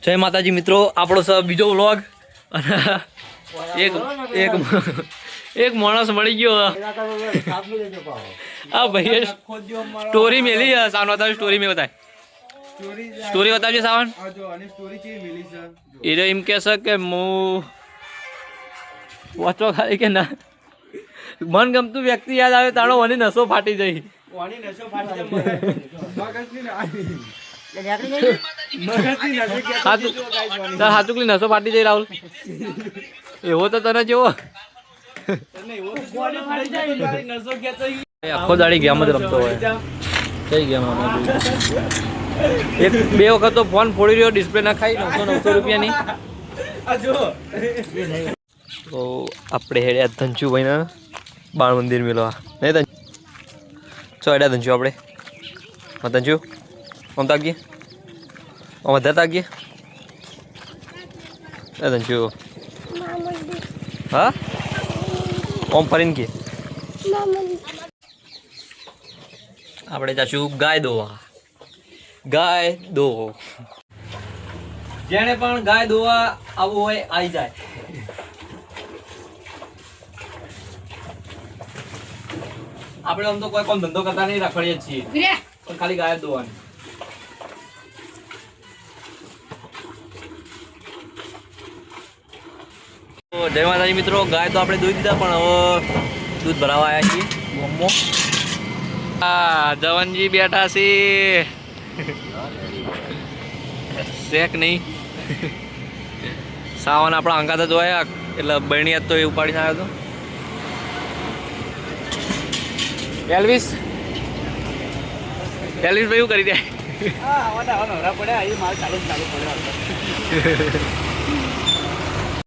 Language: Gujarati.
જય માતાજી મિત્રો, આપણો બીજો વ્લોગ અને એક માણસ મળી ગયો. આ ભાઈ સ્ટોરી મેલી સાવન બતાવી, સ્ટોરી મેં બતાવી, સ્ટોરી બતાવજે સાવન. એ તો એમ કહેશે કે હું વાંચવા ખાલી કે ના મન ગમતું વ્યક્તિ યાદ આવે તારો મને નસો ફાટી જઈ. હાથુકલી નસો ફાટી જાય રાહુલ, એવો તો તને જેવો આખો દાડી ગેમ જ રમતો હોય. કઈ ગેમ એક બે વખત તો ફોન ફોડી રહ્યો, ડિસ્પ્લે ના ખાઈ 900 રૂપિયાની. તો આપણે હેડ્યા ધનચુભાઈ ના બાળ મંદિર મેળવા. નહીં ચો હેડ્યા ધનચુ આપણે ધનચુ આમ તાકીએ, આમ વધારે તાકીએ ધનચુ. હા ઓમ ફરીને કે આપણે જાશું ગાય દોવા. ગાય દો, જેને પણ ગાય દોવા આવવું હોય આવી જાય. આપણે આમ તો કોઈ પણ ધંધો કરતા નહીં, રાખડીએ છીએ પણ ખાલી ગાય દોવાની. જય માતાજી મિત્રો, ગાય તો આપણે દોઈ દીધા પણ હવે દૂધ ભરાવા આવ્યા છીએ ગોમમાં. હા જવાનજી બેઠા છે શેક નહીં. સાવન આપણા અંગાત જ હોય એટલે બહેણી તો એ ઉપાડીને આવ્યો હતો. એલ્વિસ ભાઈ શું કરી દે?